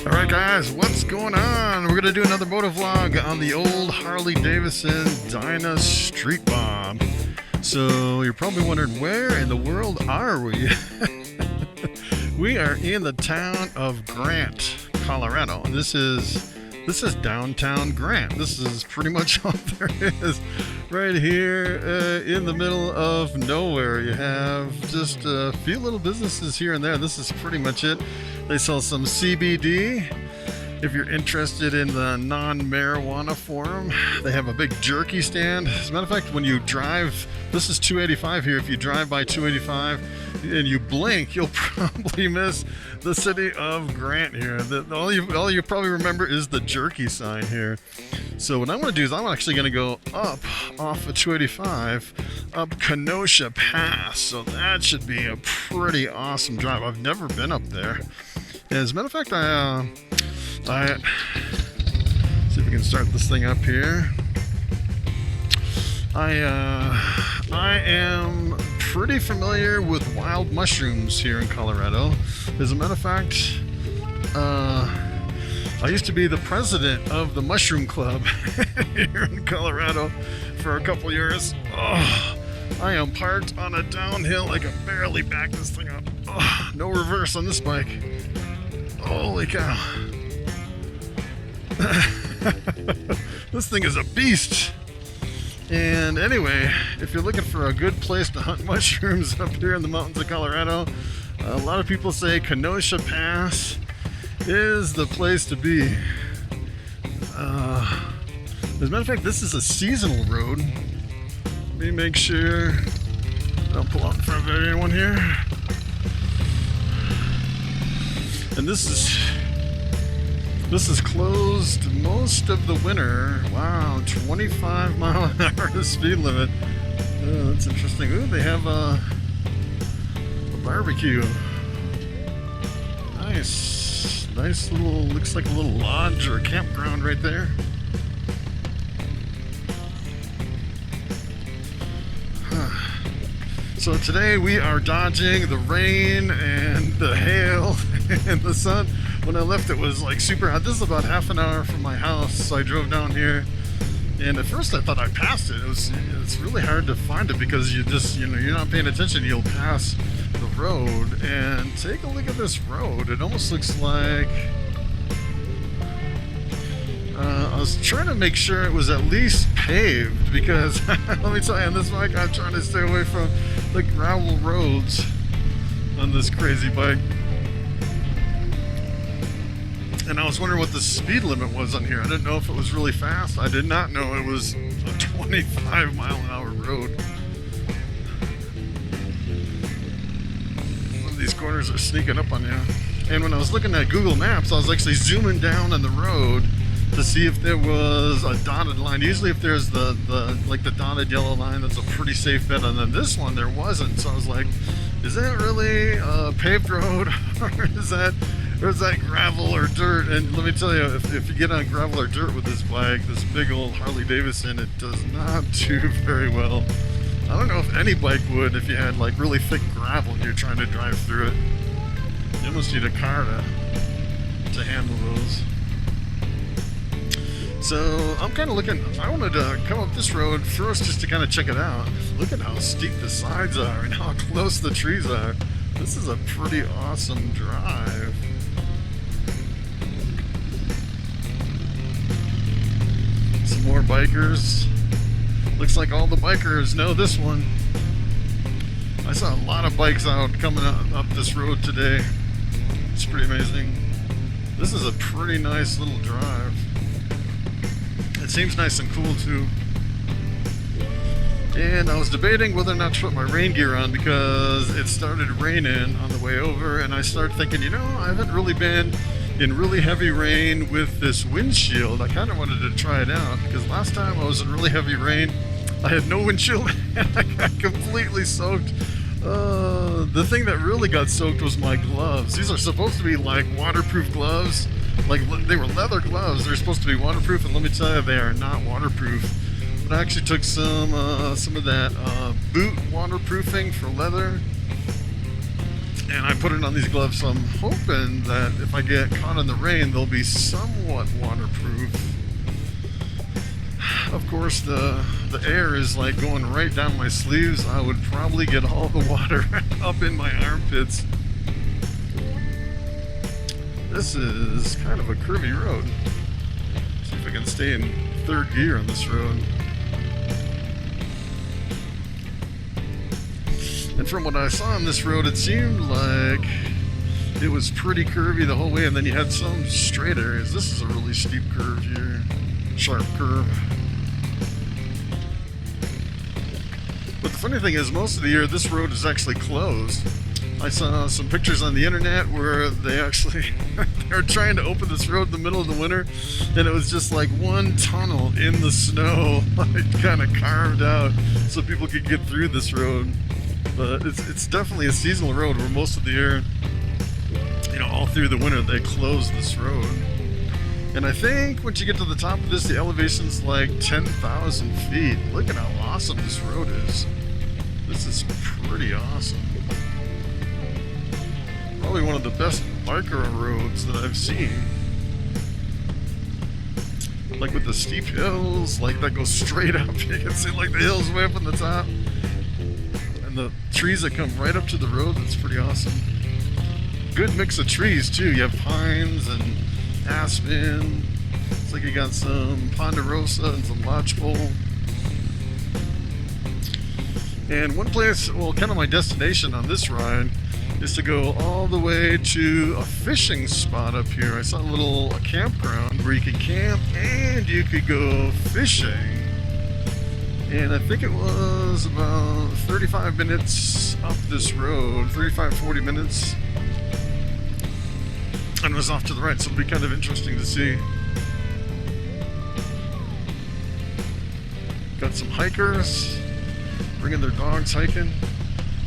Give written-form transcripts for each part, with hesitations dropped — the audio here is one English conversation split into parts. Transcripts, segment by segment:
Alright guys, what's going on? We're going to do another motovlog on the old Harley Davidson Dyna Street Bob. So you're probably wondering, where in the world are we? We are in the town of Grant, Colorado. And this is downtown Grant. This is pretty much all there is. Right here in the middle of nowhere. You have just a few little businesses here and there. This is pretty much it. They sell some CBD. If you're interested in the non-marijuana form, they have a big jerky stand. As a matter of fact, when you drive, this is 285 here. If you drive by 285 and you blink, you'll probably miss the city of Grant here. All you probably remember is the jerky sign here. So what I'm going to do is I'm actually going to go up off of 285, up Kenosha Pass. So that should be a pretty awesome drive. I've never been up there. As a matter of fact, see if we can start this thing up here. I am pretty familiar with wild mushrooms here in Colorado. As a matter of fact, I used to be the president of the Mushroom Club here in Colorado for a couple years. Oh, I am parked on a downhill. I can barely back this thing up. Oh, no reverse on this bike. Holy cow. This thing is a beast. And anyway, if you're looking for a good place to hunt mushrooms up here in the mountains of Colorado, a lot of people say Kenosha Pass is the place to be. As a matter of fact, this is a seasonal road. Let me make sure I don't pull out in front of anyone here. And this is closed most of the winter. Wow, 25-mile-an-hour speed limit. Oh, that's interesting. Ooh, they have a barbecue. Nice little, looks like a little lodge or a campground right there. So today we are dodging the rain and the hail and the sun. When I left, it was like super hot. This is about half an hour from my house, so I drove down here. And at first I thought I passed it. It's really hard to find it because you just, you're not paying attention. You'll pass the road. And take a look at this road. It almost looks like, I was trying to make sure it was at least paved, because let me tell you, on this bike I'm trying to stay away from the gravel roads on this crazy bike. And I was wondering what the speed limit was on here. I didn't know if it was really fast. I did not know it was a 25-mile-an-hour road. These corners are sneaking up on you. And when I was looking at Google Maps, I was actually zooming down on the road to see if there was a dotted line. Usually if there's the dotted yellow line, that's a pretty safe bet. And then this one, there wasn't. So I was like, is that really a paved road, or is that gravel or dirt? And let me tell you, if you get on gravel or dirt with this bike, this big old Harley Davidson, it does not do very well. I don't know if any bike would if you had like really thick gravel and you're trying to drive through it. You almost need a car to handle those. So I'm kind of looking, I wanted to come up this road first just to kind of check it out. Look at how steep the sides are and how close the trees are. This is a pretty awesome drive. Some more bikers. Looks like all the bikers know this one. I saw a lot of bikes out coming up this road today. It's pretty amazing. This is a pretty nice little drive. It seems nice and cool too. And I was debating whether or not to put my rain gear on because it started raining on the way over, and I started thinking, I haven't really been in really heavy rain with this windshield. I kind of wanted to try it out because last time I was in really heavy rain, I had no windshield and I got completely soaked. The thing that really got soaked was my gloves. These are supposed to be like waterproof gloves. Like, they were leather gloves. They're supposed to be waterproof, and let me tell you, they are not waterproof. But I actually took some of that boot waterproofing for leather, And I put it on these gloves, so I'm hoping that if I get caught in the rain, they'll be somewhat waterproof. Of course, the air is like going right down my sleeves. I would probably get all the water up in my armpits. This is kind of a curvy road. See if I can stay in third gear on this road. And from what I saw on this road, it seemed like it was pretty curvy the whole way, and then you had some straight areas. This is a really steep curve here, sharp curve. But the funny thing is, most of the year this road is actually closed. I saw some pictures on the internet where they actually they're trying to open this road in the middle of the winter, and it was just like one tunnel in the snow, like kind of carved out so people could get through this road. But it's definitely a seasonal road where most of the year, you know, all through the winter they close this road. And I think once you get to the top of this, the elevation's like 10,000 feet. Look at how awesome this road is. This is pretty awesome. Probably one of the best biker roads that I've seen. Like with the steep hills, like that go straight up. You can see like the hills way up on the top. And the trees that come right up to the road, that's pretty awesome. Good mix of trees too. You have pines and aspen. It's like you got some ponderosa and some lodgepole. And one place, well, kind of my destination on this ride is to go all the way to a fishing spot up here. I saw a campground where you could camp and you could go fishing. And I think it was about 35 minutes up this road, 40 minutes. And it was off to the right, so it'll be kind of interesting to see. Got some hikers bringing their dogs hiking.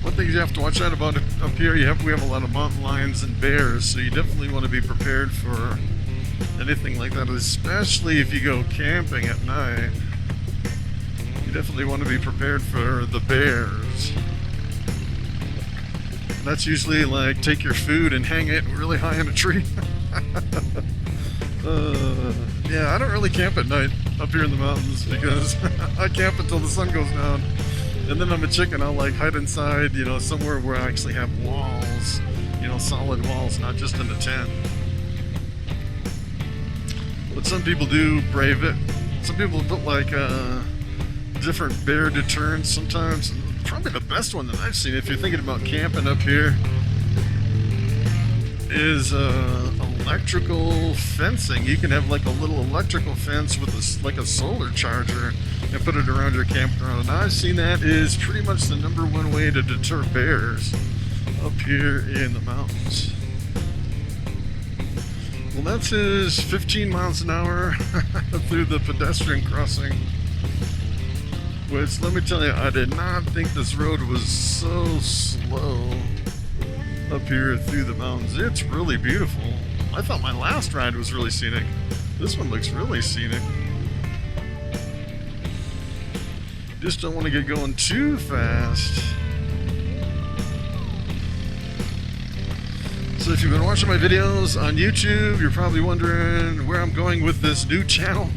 One thing you have to watch out about up here, we have a lot of mountain lions and bears, so you definitely want to be prepared for anything like that, especially if you go camping at night. You definitely want to be prepared for the bears. And that's usually like take your food and hang it really high in a tree. Yeah, I don't really camp at night up here in the mountains because I camp until the sun goes down. And then I'm a chicken, I'll like hide inside, you know, somewhere where I actually have walls, you know, solid walls, not just in a tent. But some people do brave it. Some people put like different bear deterrents sometimes. Probably the best one that I've seen, if you're thinking about camping up here, is electrical fencing. You can have like a little electrical fence with like a solar charger and put it around your campground. And I've seen that is pretty much the #1 way to deter bears up here in the mountains. Well, that's his 15 miles an hour through the pedestrian crossing. Which, let me tell you, I did not think this road was so slow up here through the mountains. It's really beautiful. I thought my last ride was really scenic. This one looks really scenic. Just don't want to get going too fast. So if you've been watching my videos on YouTube, you're probably wondering where I'm going with this new channel.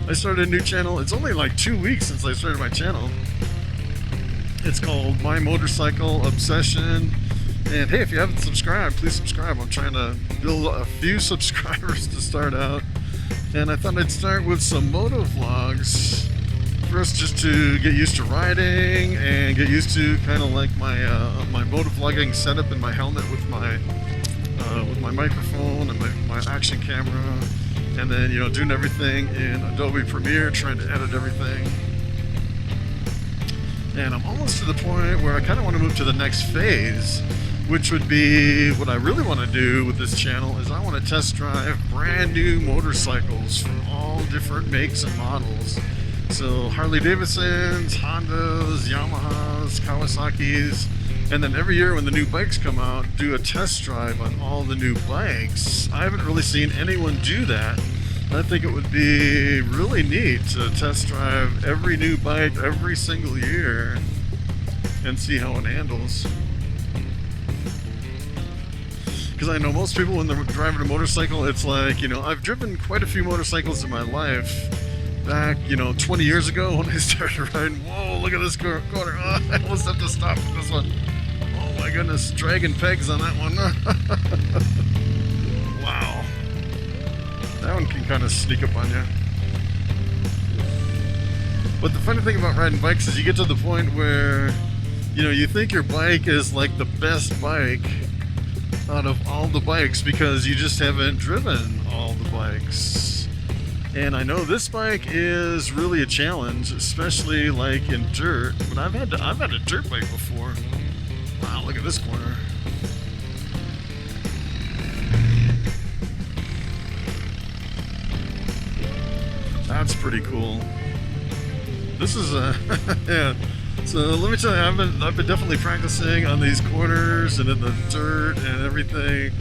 I started a new channel. It's only like 2 weeks since I started my channel. It's called My Motorcycle Obsession. And hey, if you haven't subscribed, please subscribe. I'm trying to build a few subscribers to start out. And I thought I'd start with some motovlogs. First, just to get used to riding and get used to kind of like my motovlogging setup and my helmet with my microphone and my action camera. And then, you know, doing everything in Adobe Premiere, trying to edit everything. And I'm almost to the point where I kind of want to move to the next phase, which would be what I really want to do with this channel is I want to test drive brand new motorcycles from all different makes and models. So Harley Davidsons, Hondas, Yamahas, Kawasaki's, and then every year when the new bikes come out, do a test drive on all the new bikes. I haven't really seen anyone do that. I think it would be really neat to test drive every new bike every single year and see how it handles. because I know most people when they're driving a motorcycle, it's like, you know, I've driven quite a few motorcycles in my life. Back, you know, 20 years ago when I started riding. Whoa, look at this corner. Oh, I almost have to stop for this one. Oh my goodness, dragging pegs on that one. Wow. That one can kind of sneak up on you. But the funny thing about riding bikes is you get to the point where, you know, you think your bike is like the best bike out of all the bikes because you just haven't driven all the bikes. And I know this bike is really a challenge, especially like in dirt. But I've had a dirt bike before. Wow, look at this corner. That's pretty cool. This is a yeah. So let me tell you, I've been definitely practicing on these corners and in the dirt and everything.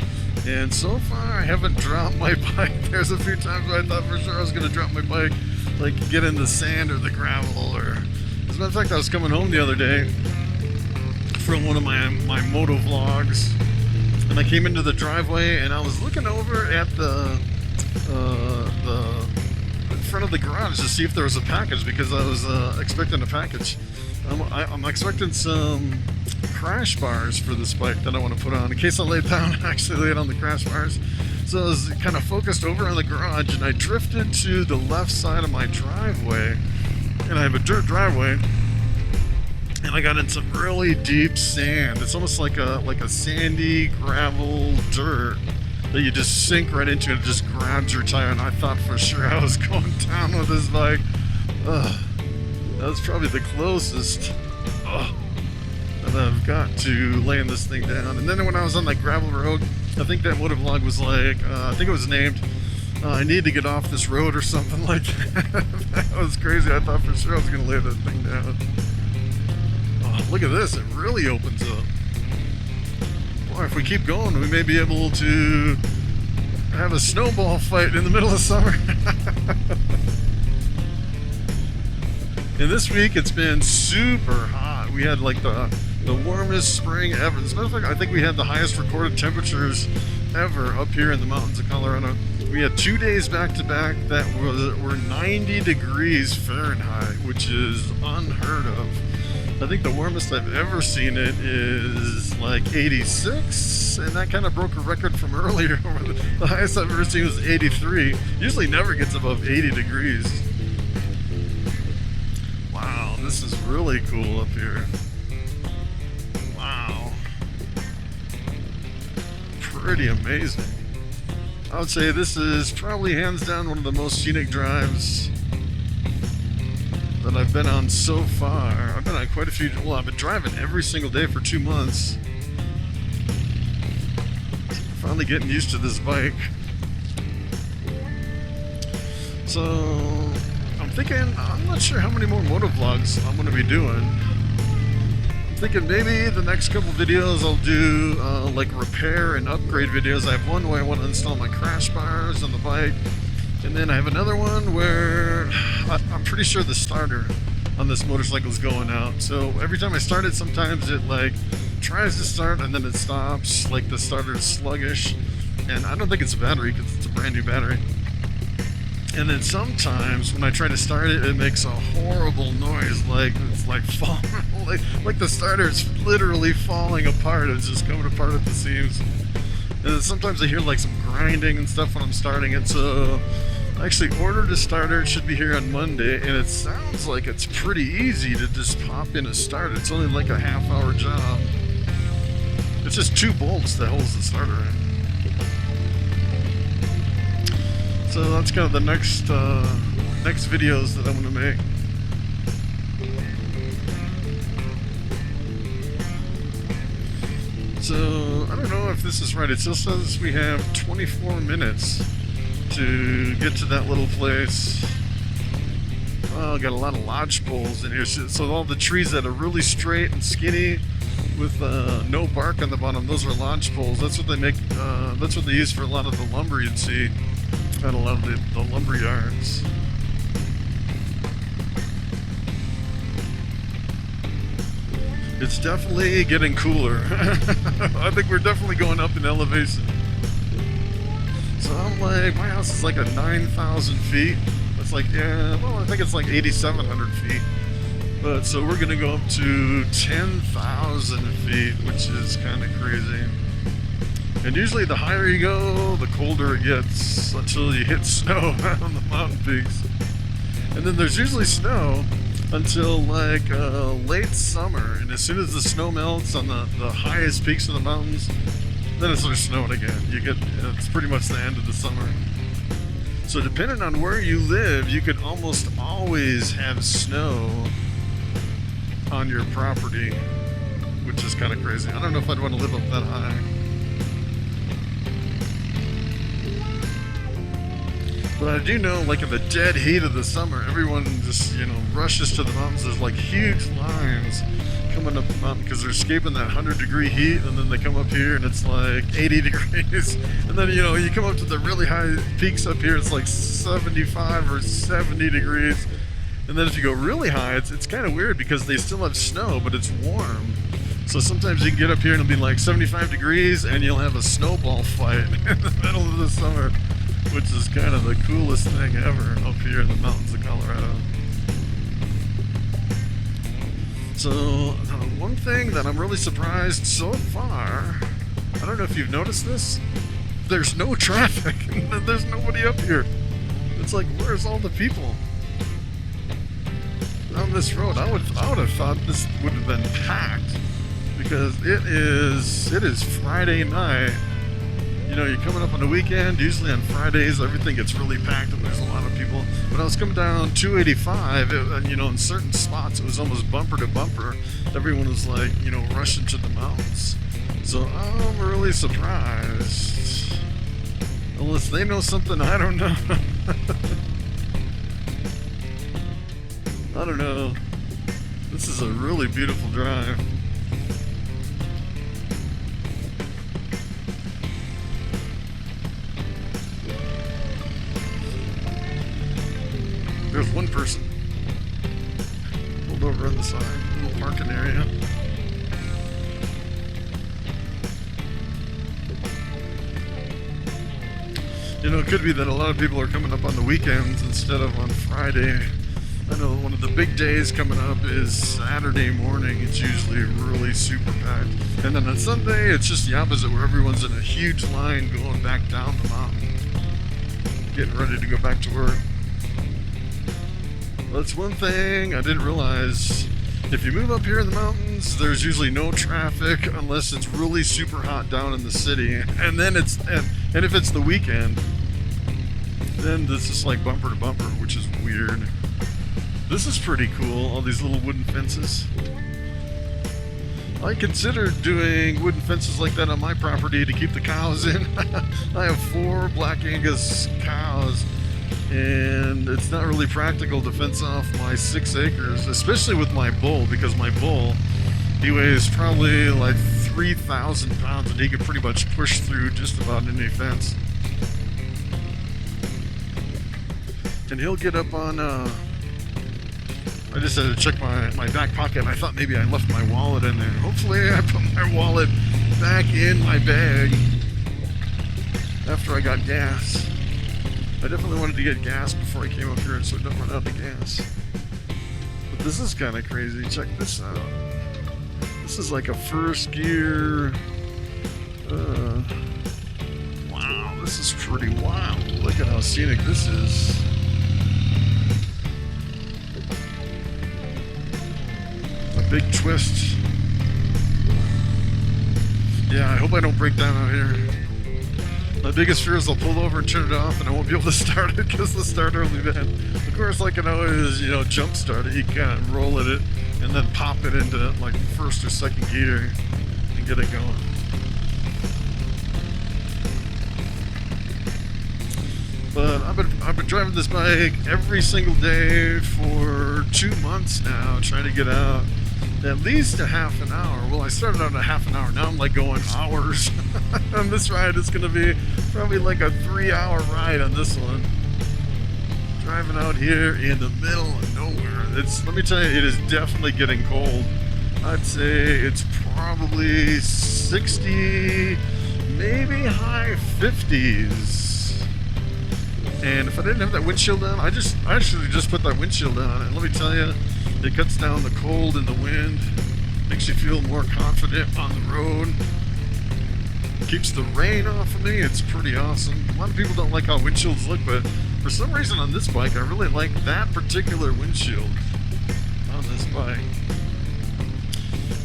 And so far, I haven't dropped my bike. There's a few times where I thought for sure I was going to drop my bike, like get in the sand or the gravel. Or, as a matter of fact, I was coming home the other day from one of my Motovlogs, and I came into the driveway and I was looking over at the front of the garage to see if there was a package because I was expecting a package. I'm expecting some crash bars for this bike that I want to put on in case I lay down and actually lay it on the crash bars. So I was kind of focused over on the garage and I drifted to the left side of my driveway, and I have a dirt driveway, and I got in some really deep sand. It's almost like a sandy gravel dirt that you just sink right into and it just grabs your tire, and I thought for sure I was going down with this bike. That was probably the closest that I've got to laying this thing down. And then when I was on that gravel road, I think that Motovlog was like, I think it was named, I need to get off this road or something like that. That was crazy. I thought for sure I was going to lay that thing down. Oh, look at this. It really opens up. Boy, if we keep going, we may be able to have a snowball fight in the middle of summer. And this week it's been super hot. We had like the warmest spring ever. As a matter of fact, I think we had the highest recorded temperatures ever up here in the mountains of Colorado. We had 2 days back to back that were 90 degrees Fahrenheit, which is unheard of. I think the warmest I've ever seen it is like 86, and that kind of broke a record from earlier. The highest I've ever seen was 83. Usually never gets above 80 degrees. Wow, this is really cool up here. Wow. Pretty amazing. I would say this is probably hands down one of the most scenic drives that I've been on so far. I've been on quite a few. Well, I've been driving every single day for 2 months. Finally getting used to this bike. So I'm thinking, I'm not sure how many more motovlogs I'm going to be doing. I'm thinking maybe the next couple videos I'll do like repair and upgrade videos. I have one where I want to install my crash bars on the bike. And then I have another one where I'm pretty sure the starter on this motorcycle is going out. So every time I start it, sometimes it like tries to start and then it stops. Like the starter is sluggish. And I don't think it's a battery because it's a brand new battery. And then sometimes when I try to start it, it makes a horrible noise. Like it's like falling, like the starter is literally falling apart. It's just coming apart at the seams. And then sometimes I hear like some grinding and stuff when I'm starting it. So I actually ordered a starter. It should be here on Monday, and it sounds like it's pretty easy to just pop in a starter. It's only like a half-hour job. It's just 2 bolts that holds the starter in. So that's kind of the next videos that I'm going to make. So I don't know if this is right. It still says we have 24 minutes to get to that little place. Well, got a lot of lodge poles in here. So all the trees that are really straight and skinny with no bark on the bottom, those are lodge poles. That's what they make. That's what they use for a lot of the lumber you'd see at a lot of the lumber yards. It's definitely getting cooler. I think we're definitely going up in elevation. So I'm like, my house is like at 9,000 feet. It's like, yeah, well, I think it's like 8,700 feet. But so we're gonna go up to 10,000 feet, which is kind of crazy. And usually the higher you go, the colder it gets until you hit snow on the mountain peaks. And then there's usually snow until like late summer, and as soon as the snow melts on the highest peaks of the mountains, then it starts snowing again. It's pretty much the end of the summer. So depending on where you live, you could almost always have snow on your property, which is kind of crazy. I don't know if I'd want to live up that high. But I do know, like in the dead heat of the summer, everyone just, rushes to the mountains. There's like huge lines coming up the mountain because they're escaping that 100-degree heat, and then they come up here and it's like 80 degrees. And then, you come up to the really high peaks up here, it's like 75 or 70 degrees. And then if you go really high, it's kind of weird because they still have snow, but it's warm. So sometimes you can get up here and it'll be like 75 degrees and you'll have a snowball fight in the middle of the summer, which is kind of the coolest thing ever up here in the mountains of Colorado. So, one thing that I'm really surprised so far, I don't know if you've noticed this, there's no traffic. There's nobody up here. It's like, where's all the people? On this road, I would have thought this would have been packed because it is Friday night. You're coming up on the weekend. Usually on Fridays, everything gets really packed and there's a lot of people. When I was coming down 285, in certain spots, it was almost bumper to bumper. Everyone was like, rushing to the mountains. So I'm really surprised. Unless they know something I don't know. I don't know. This is a really beautiful drive. There's one person pulled over on the side, little parking area. It could be that a lot of people are coming up on the weekends instead of on Friday. I know one of the big days coming up is Saturday morning. It's usually really super packed. And then on Sunday, it's just the opposite, where everyone's in a huge line going back down the mountain, getting ready to go back to work. That's one thing I didn't realize. If you move up here in the mountains, there's usually no traffic unless it's really super hot down in the city. And then and if it's the weekend, then this is like bumper to bumper, which is weird. This is pretty cool, all these little wooden fences. I considered doing wooden fences like that on my property to keep the cows in. I have 4 Black Angus cows, and it's not really practical to fence off my 6 acres, especially with my bull, because my bull, he weighs probably like 3,000 pounds and he can pretty much push through just about any fence. And he'll get up on, I just had to check my back pocket, and I thought maybe I left my wallet in there. Hopefully I put my wallet back in my bag after I got gas. I definitely wanted to get gas before I came up here so I don't run out of gas. But this is kind of crazy. Check this out. This is like a first gear. Wow, this is pretty wild. Look at how scenic this is. A big twist. Yeah, I hope I don't break down out here. My biggest fear is I'll pull over and turn it off and I won't be able to start it because the starter will be bad. Of course, I can always, jump start it. You can kind of roll it and then pop it into like first or second gear and get it going. But I've been driving this bike every single day for 2 months now, trying to get out at least a half an hour. Well, I started out at a half an hour. Now I'm like going hours. On this ride, it's going to be probably like a 3-hour ride on this one. Driving out here in the middle of nowhere. Let me tell you, it is definitely getting cold. I'd say it's probably 60, maybe high 50s. And if I didn't have that windshield on, I actually just put that windshield on, and let me tell you, it cuts down the cold and the wind, makes you feel more confident on the road, keeps the rain off of me. It's pretty awesome. A lot of people don't like how windshields look, but for some reason on this bike, I really like that particular windshield on this bike.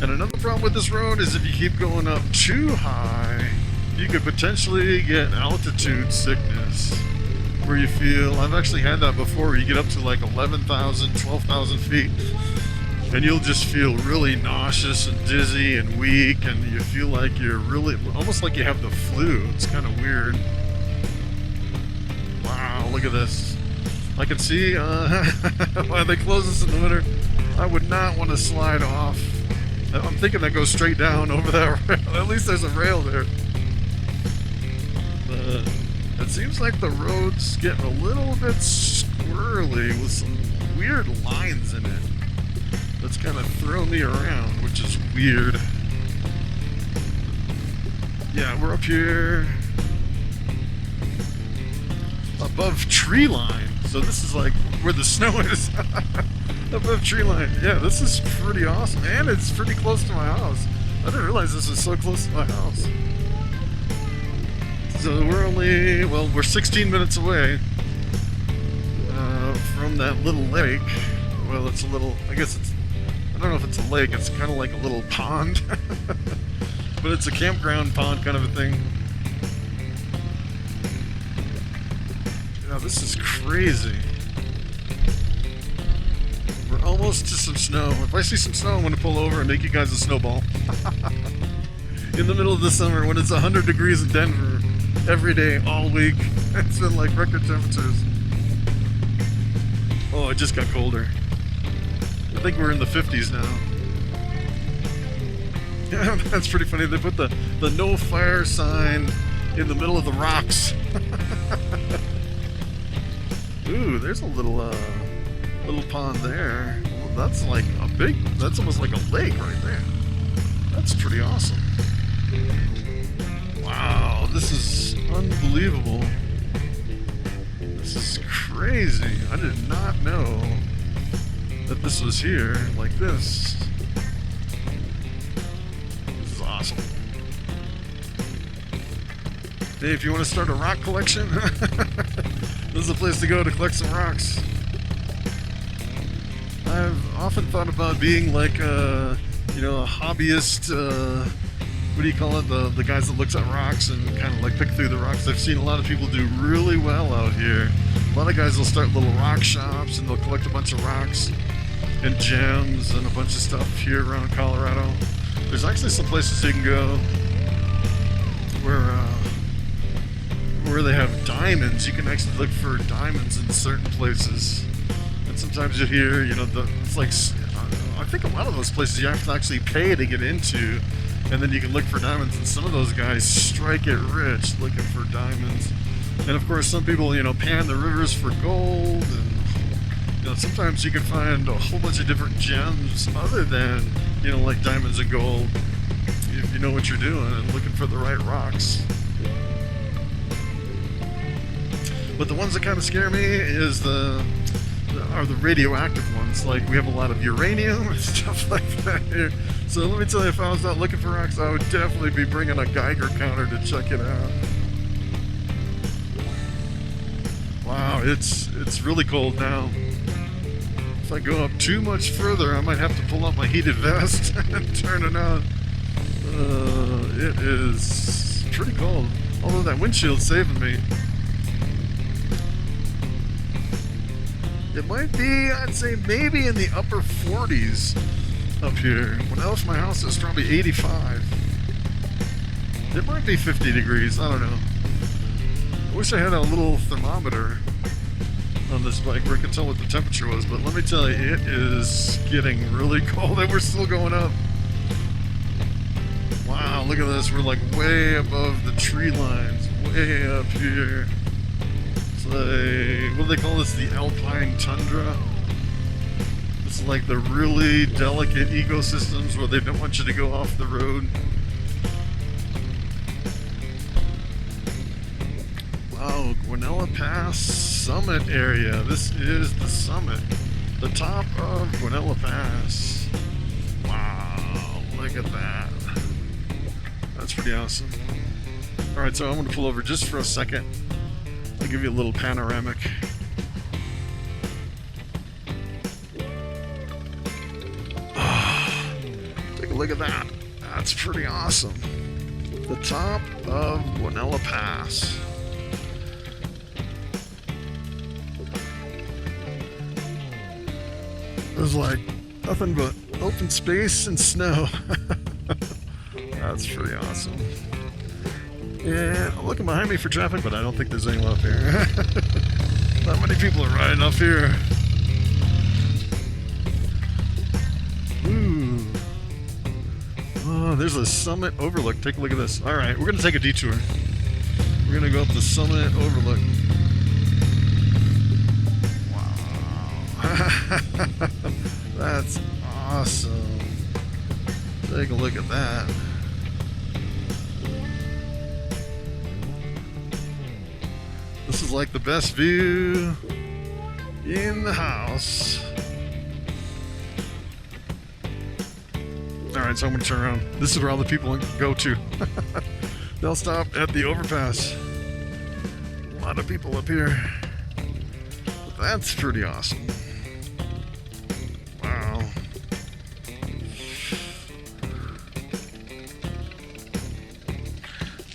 And another problem with this road is if you keep going up too high, you could potentially get altitude sickness, where you feel, I've actually had that before, where you get up to like 11,000, 12,000 feet, and you'll just feel really nauseous and dizzy and weak, and you feel like you're really, almost like you have the flu. It's kind of weird. Wow, look at this. I can see why they close this in the winter. I would not want to slide off. I'm thinking that goes straight down over that rail. At least there's a rail there. It seems like the road's getting a little bit squirrely with some weird lines in it. That's kind of thrown me around, which is weird. Yeah, we're up here above tree line. So this is like where the snow is. Above tree line. Yeah, this is pretty awesome. And it's pretty close to my house. I didn't realize this was so close to my house. So we're only, well, we're 16 minutes away from that little lake. Well, it's a little, I guess it's, I don't know if it's a lake, it's kind of like a little pond. But it's a campground pond kind of a thing. Now this is crazy. We're almost to some snow. If I see some snow, I'm going to pull over and make you guys a snowball. In the middle of the summer when it's 100 degrees in Denver every day, all week. It's been like record temperatures. Oh, it just got colder. I think we're in the 50s now. Yeah, that's pretty funny. They put the no fire sign in the middle of the rocks. Ooh, there's a little pond there. Well, that's like a big, that's almost like a lake right there. That's pretty awesome. Wow, this is unbelievable. This is crazy. I did not know that this was here like this. This is awesome. Hey, if you want to start a rock collection, this is a place to go to collect some rocks. I've often thought about being like a, you know, a hobbyist, what do you call it, the guys that looks at rocks and kind of like pick through the rocks. I've seen a lot of people do really well out here. A lot of guys will start little rock shops and they'll collect a bunch of rocks and gems and a bunch of stuff here around Colorado. There's actually some places you can go where they have diamonds. You can actually look for diamonds in certain places. And sometimes you hear, you know, it's like, I think a lot of those places you have to actually pay to get into, and then you can look for diamonds, and some of those guys strike it rich looking for diamonds. And of course some people, you know, pan the rivers for gold, and you know, sometimes you can find a whole bunch of different gems other than, you know, like diamonds and gold, if you know what you're doing and looking for the right rocks. But the ones that kind of scare me is are the radioactive ones. Like, we have a lot of uranium and stuff like that here. So let me tell you, if I was out looking for rocks, I would definitely be bringing a Geiger counter to check it out. Wow, it's really cold now. If I go up too much further, I might have to pull out my heated vest and turn it on. It is pretty cold. Although that windshield's saving me. It might be, I'd say maybe in the upper 40s up here. When I left my house, it was probably 85. It might be 50 degrees, I don't know. I wish I had a little thermometer on this bike where I could tell what the temperature was, but let me tell you, it is getting really cold and we're still going up. Wow, look at this. We're like way above the tree lines, way up here. What do they call this? The alpine tundra. This It's like the really delicate ecosystems where they don't want you to go off the road. Wow, Guanella Pass summit area. This is the summit. The top of Guanella Pass. Wow, look at that. That's pretty awesome. Alright, so I'm going to pull over just for a second. I'll give you a little panoramic. Take a look at that. That's pretty awesome. The top of Guanella Pass. There's like nothing but open space and snow. That's pretty awesome. Yeah, I'm looking behind me for traffic, but I don't think there's anyone up here. Not many people are riding up here. Ooh. Oh, there's a summit overlook. Take a look at this. All right, we're going to take a detour. We're going to go up the summit overlook. Wow. That's awesome. Take a look at that. This is like the best view in the house. Alright, so I'm going to turn around. This is where all the people go to. They'll stop at the overpass. A lot of people up here. But that's pretty awesome. Wow.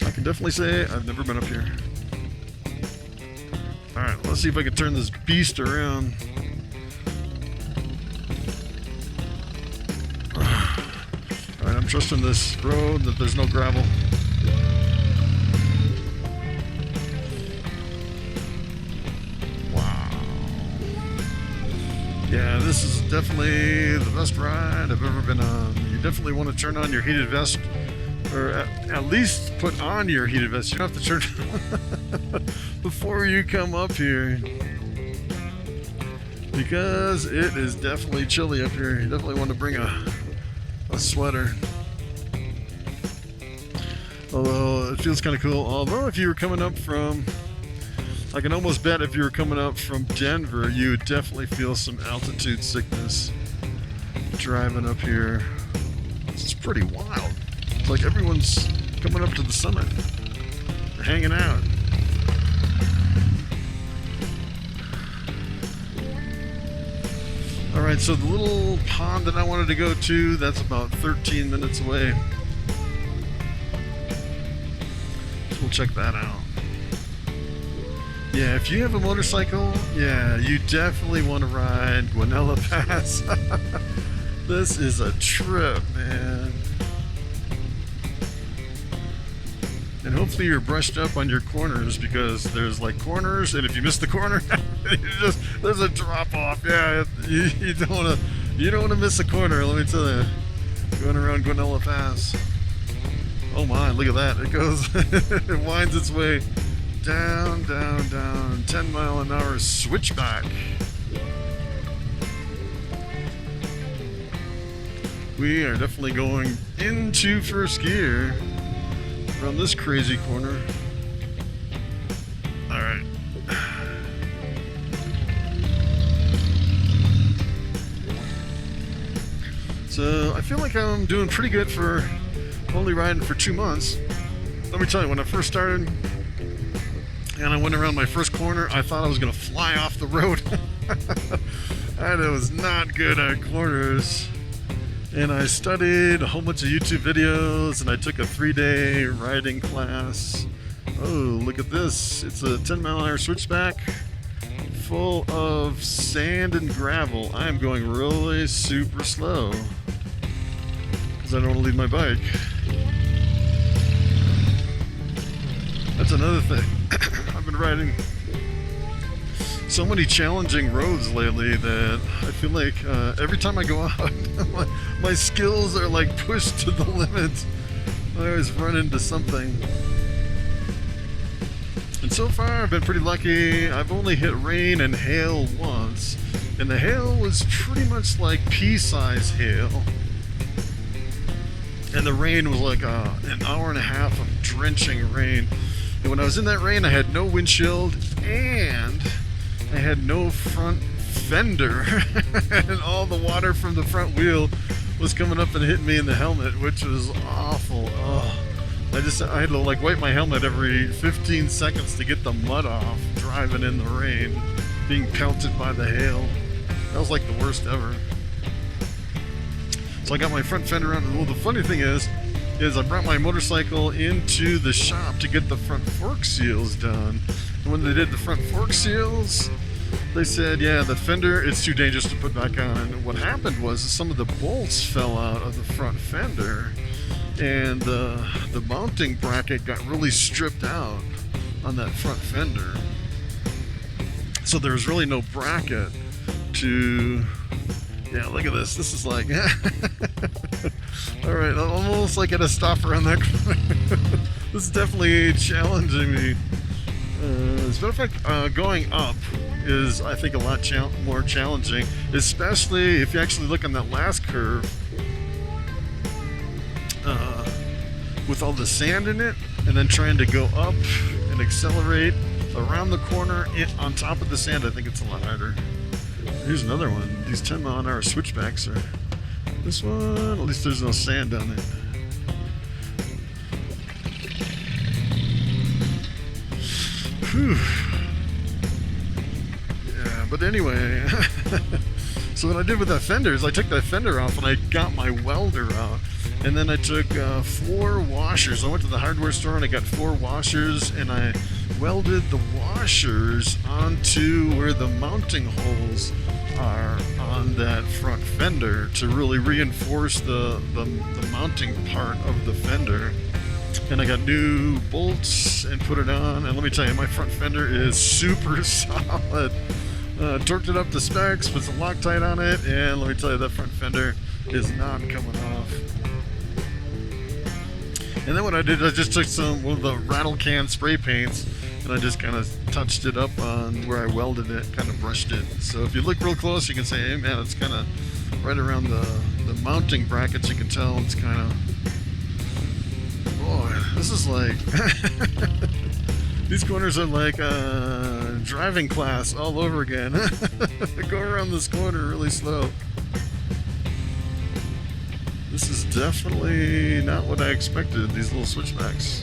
I can definitely say I've never been up here. Alright, let's see if I can turn this beast around. Alright, I'm trusting this road that there's no gravel. Wow. Yeah, this is definitely the best ride I've ever been on. You definitely want to turn on your heated vest, or at least put on your heated vest. You don't have to turn before you come up here, because it is definitely chilly up here. You definitely want to bring a sweater. Although it feels kind of cool. Although if you were coming up from, I can almost bet if you were coming up from Denver, you would definitely feel some altitude sickness driving up here. It's pretty wild. It's like everyone's coming up to the summit. They're hanging out. Alright, so the little pond that I wanted to go to, that's about 13 minutes away. So we'll check that out. Yeah, if you have a motorcycle, yeah, you definitely want to ride Guanella Pass. This is a trip, man. And hopefully you're brushed up on your corners, because there's like corners, and if you miss the corner, there's a drop off. Yeah, you don't want to miss a corner. Let me tell you, going around Guanella Pass. Oh my, look at that! It goes, it winds its way down, down, down. 10-mile-an-hour switchback. We are definitely going into first gear around this crazy corner. Alright. So I feel like I'm doing pretty good for only riding for 2 months. Let me tell you, when I first started and I went around my first corner, I thought I was going to fly off the road. And it was not good at corners. And I studied a whole bunch of YouTube videos, and I took a 3-day riding class. Oh, look at this. It's a 10-mile-an-hour switchback full of sand and gravel. I am going really super slow because I don't want to leave my bike. That's another thing. I've been riding so many challenging roads lately that I feel like every time I go out, my skills are like pushed to the limit. I always run into something. And so far I've been pretty lucky. I've only hit rain and hail once, and the hail was pretty much like pea-size hail. And the rain was like an hour and a half of drenching rain. And when I was in that rain, I had no windshield and I had no front fender. And all the water from the front wheel was coming up and hitting me in the helmet, which was awful. Oh, I had to like wipe my helmet every 15 seconds to get the mud off, driving in the rain, being pelted by the hail. That was like the worst ever. So I got my front fender on. Well, the funny thing is I brought my motorcycle into the shop to get the front fork seals done. And when they did the front fork seals, they said, yeah, the fender, it's too dangerous to put back on. And what happened was some of the bolts fell out of the front fender, and the mounting bracket got really stripped out on that front fender. So there was really no bracket to... Yeah, look at this. This is like... Alright, I'm almost like at a stop around that corner. This is definitely challenging me. As a matter of fact, going up is, I think, a lot more challenging, especially if you actually look on that last curve with all the sand in it, and then trying to go up and accelerate around the corner on top of the sand. I think it's a lot harder. Here's another one. These 10-mile-an-hour switchbacks are... This one, at least there's no sand on it. Whew. Yeah, but anyway... So what I did with that fender is I took that fender off and I got my welder out. And then I took 4 washers. I went to the hardware store and I got 4 washers, and I welded the washers onto where the mounting holes are on that front fender to really reinforce the mounting part of the fender. And I got new bolts and put it on, and let me tell you, my front fender is super solid. Torqued it up to specs, put some Loctite on it, and let me tell you, that front fender is not coming off. And then what I did, I just took some of the rattle can spray paints and I just kind of touched it up on where I welded it, kind of brushed it. So if you look real close, you can say, hey man, it's kind of right around the mounting brackets. You can tell it's kind of, boy, this is like, these corners are like driving class all over again. Go around this corner really slow. This is definitely not what I expected, these little switchbacks.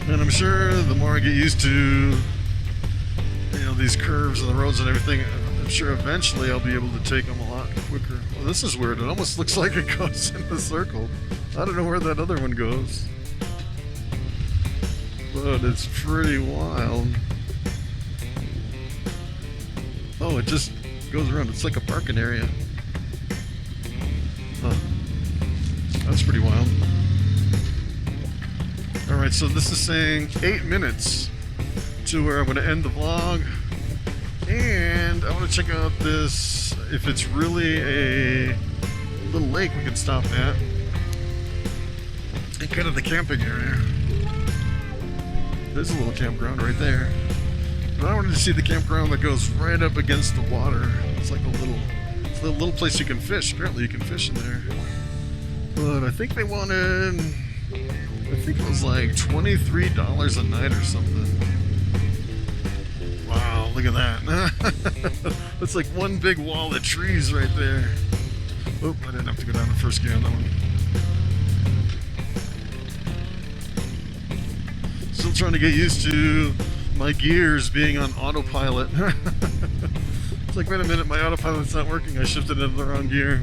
And I'm sure the more I get used to, these curves and the roads and everything, I'm sure eventually I'll be able to take them a lot quicker. Well, this is weird. It almost looks like it goes in a circle. I don't know where that other one goes. But it's pretty wild. Oh, it just goes around. It's like a parking area. Huh. That's pretty wild. Alright, so this is saying 8 minutes to where I'm going to end the vlog. And I want to check out this, if it's really a little lake we can stop at. And kind of the camping area. There's a little campground right there. But I wanted to see the campground that goes right up against the water. It's like a little place you can fish. Apparently you can fish in there. But I think they wanted, I think it was like $23 a night or something. Wow, look at that. That's like one big wall of trees right there. Oh, I didn't have to go down the first gear on that one. Still trying to get used to my gears being on autopilot. It's like, wait a minute, my autopilot's not working. I shifted into the wrong gear,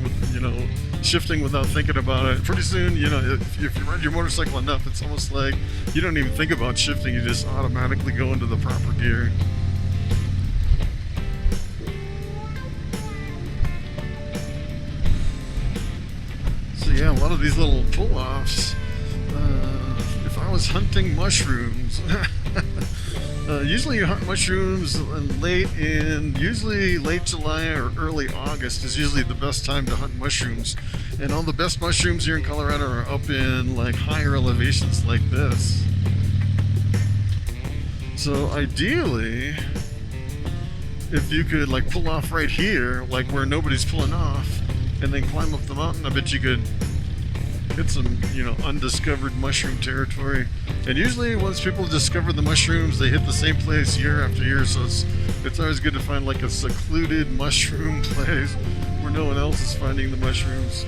shifting without thinking about it. Pretty soon, if you ride your motorcycle enough, it's almost like you don't even think about shifting. You just automatically go into the proper gear. So yeah, a lot of these little pull-offs, if I was hunting mushrooms, usually you hunt mushrooms usually late July or early August is usually the best time to hunt mushrooms. And all the best mushrooms here in Colorado are up in like higher elevations like this. So ideally, if you could like pull off right here, like where nobody's pulling off, and then climb up the mountain, I bet you could hit some, you know, undiscovered mushroom territory. And usually once people discover the mushrooms, they hit the same place year after year, so it's always good to find like a secluded mushroom place where no one else is finding the mushrooms.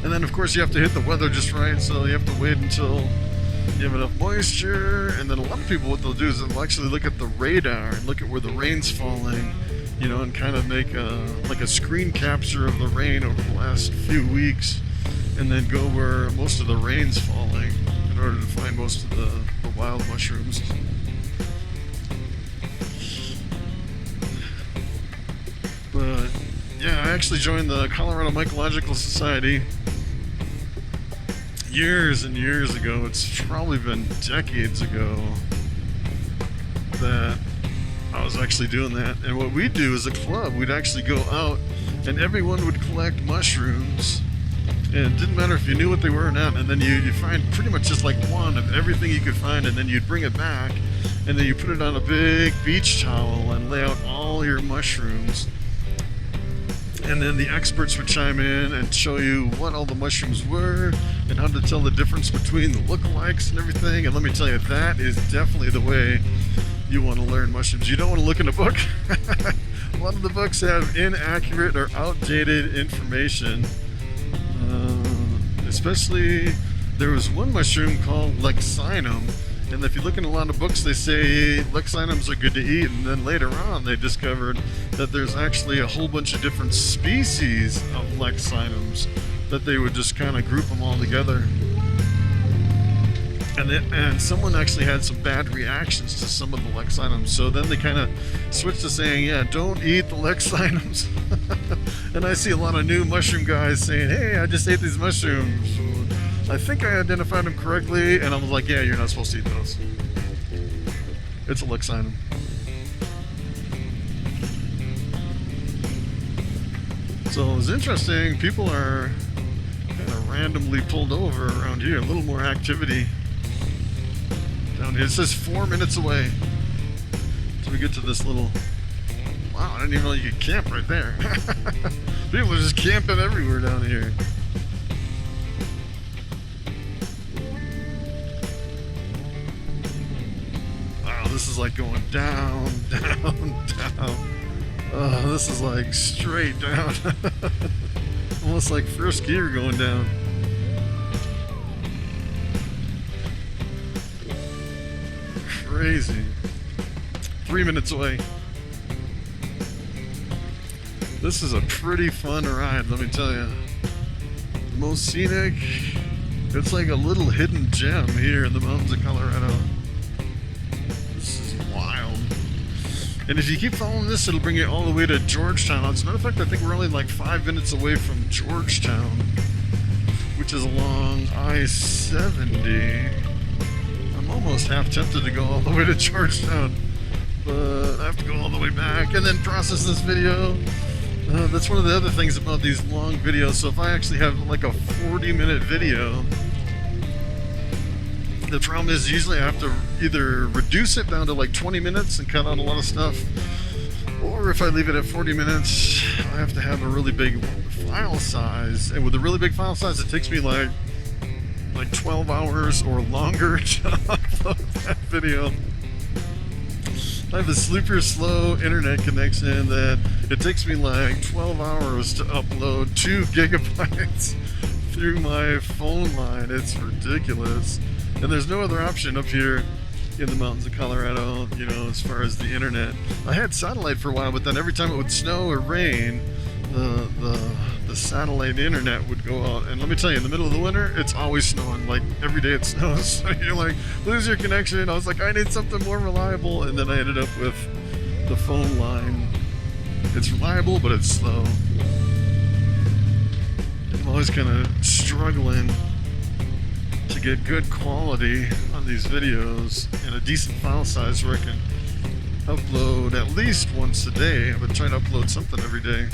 And then of course you have to hit the weather just right, so you have to wait until you have enough moisture. And then a lot of people, what they'll do is they'll actually look at the radar and look at where the rain's falling, you know, and kind of make like a screen capture of the rain over the last few weeks, and then go where most of the rain's falling in order to find most of the wild mushrooms. But yeah, I actually joined the Colorado Mycological Society years and years ago. It's probably been decades ago that I was actually doing that. And what we'd do as a club, we'd actually go out and everyone would collect mushrooms, and it didn't matter if you knew what they were or not, and then you find pretty much just like one of everything you could find, and then you'd bring it back, and then you put it on a big beach towel and lay out all your mushrooms. And then the experts would chime in and show you what all the mushrooms were and how to tell the difference between the lookalikes and everything. And let me tell you, that is definitely the way you want to learn mushrooms. You don't want to look in a book. A lot of the books have inaccurate or outdated information. Especially, there was one mushroom called Lexinum. And if you look in a lot of books, they say Lexinums are good to eat, and then later on they discovered that there's actually a whole bunch of different species of Lexinums, that they would just kind of group them all together. And someone actually had some bad reactions to some of the Lexinums, so then they kind of switched to saying, yeah, don't eat the Lexinums. And I see a lot of new mushroom guys saying, hey, I just ate these mushrooms. I think I identified them correctly, and I was like, yeah, you're not supposed to eat those. It's a Lexinum. So it was interesting. People are kind of randomly pulled over around here. A little more activity down here. It says 4 minutes away till we get to this little... Wow, I didn't even know you could camp right there. People are just camping everywhere down here. This is like going down, down, down. This is like straight down. Almost like first gear going down. Crazy. 3 minutes away. This is a pretty fun ride, let me tell you. The most scenic. It's like a little hidden gem here in the mountains of Colorado. And if you keep following this, it'll bring you all the way to Georgetown. As a matter of fact, I think we're only like 5 minutes away from Georgetown, which is along I-70. I'm almost half tempted to go all the way to Georgetown, but I have to go all the way back and then process this video. That's one of the other things about these long videos. So if I actually have like a 40-minute video, the problem is usually I have to either reduce it down to like 20 minutes and cut out a lot of stuff, or if I leave it at 40 minutes, I have to have a really big file size. And with a really big file size, it takes me like 12 hours or longer to upload that video. I have a super slow internet connection that it takes me like 12 hours to upload 2 gigabytes through my phone line. It's ridiculous. And there's no other option up here in the mountains of Colorado, you know, as far as the internet. I had satellite for a while, but then every time it would snow or rain, the satellite internet would go out. And let me tell you, in the middle of the winter, it's always snowing. Like, every day it snows. So you're like, lose your connection. I was like, I need something more reliable. And then I ended up with the phone line. It's reliable, but it's slow. I'm always kind of struggling to get good quality on these videos and a decent file size where I can upload at least once a day. I've been trying to upload something every day.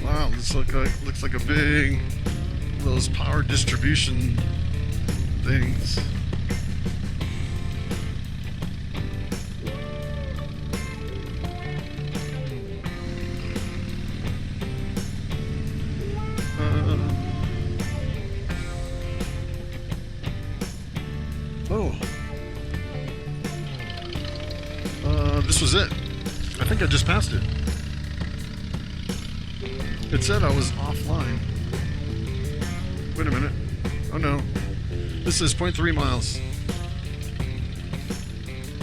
Wow, this looks like a big, those power distribution things. This was it. I think I just passed it. It said I was offline. Wait a minute. Oh no. This is 0.3 miles.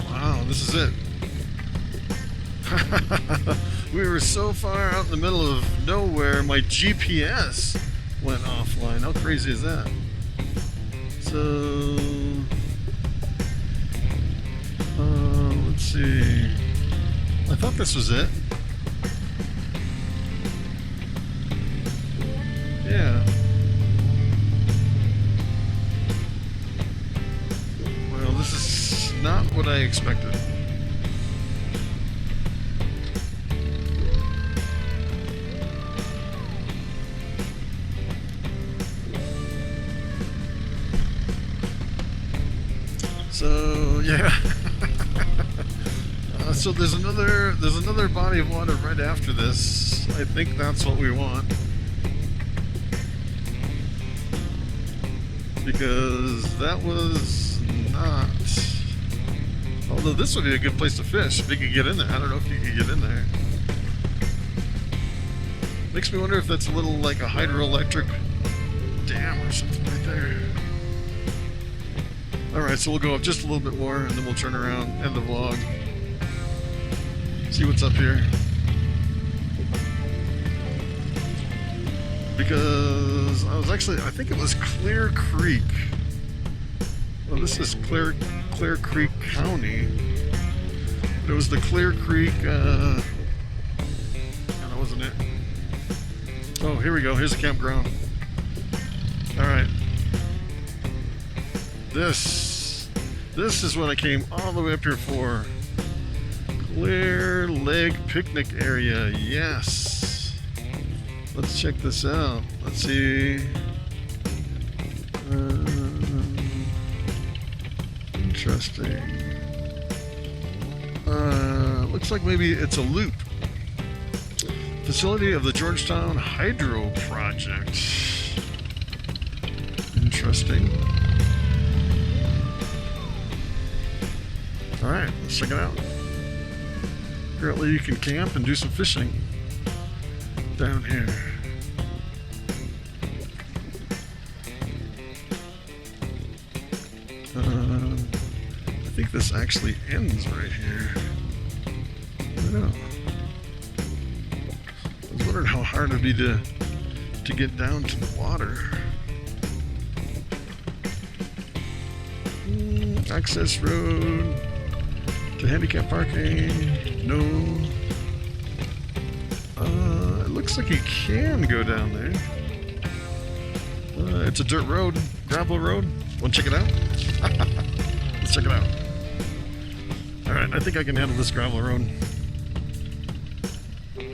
Wow, this is it. We were so far out in the middle of nowhere, my GPS went offline. How crazy is that? So, let's see. I thought this was it. Yeah. Well, this is not what I expected. So, yeah. So there's another body of water right after this. I think that's what we want. Because that was not... Although this would be a good place to fish if you could get in there. I don't know if you could get in there. Makes me wonder if that's a little like a hydroelectric dam or something right there. Alright, so we'll go up just a little bit more and then we'll turn around, end the vlog. See what's up here. Because I think it was Clear Creek. Well, this is Clear Creek County. But it was the Clear Creek, no, that wasn't it. Oh, here we go. Here's the campground. Alright. This is what I came all the way up here for. Clear Lake Picnic Area, yes. Let's check this out. Let's see. Interesting. Looks like maybe it's a loop. Facility of the Georgetown Hydro Project. Interesting. Alright, let's check it out. Apparently you can camp and do some fishing down here. I think this actually ends right here. I don't know. I was wondering how hard it'd be to get down to the water. Access road to handicap parking. No. It looks like you can go down there. It's a dirt road, gravel road. Want to check it out? Let's check it out. Alright, I think I can handle this gravel road.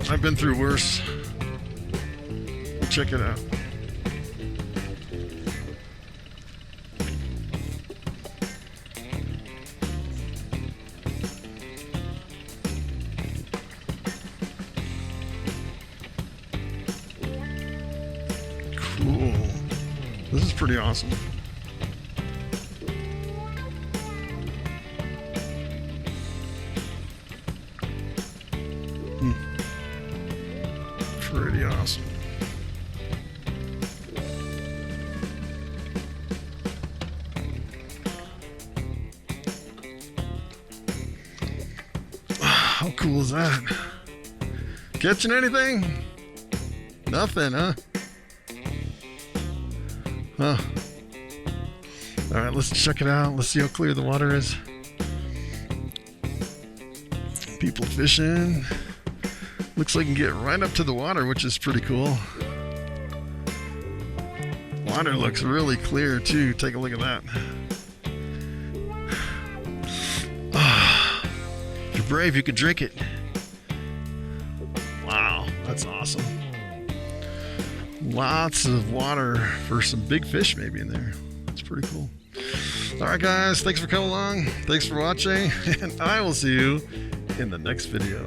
I've been through worse. We'll check it out. Cool. This is pretty awesome. Pretty awesome. How cool is that? Catching anything? Nothing, huh? Huh. Alright, let's check it out. Let's see how clear the water is. People fishing. Looks like you can get right up to the water, which is pretty cool. Water looks really clear too. Take a look at that. If you're brave, you could drink it. Wow, that's awesome. Lots of water for some big fish maybe in there. That's pretty cool. Alright guys, thanks for coming along, thanks for watching, and I will see you in the next video.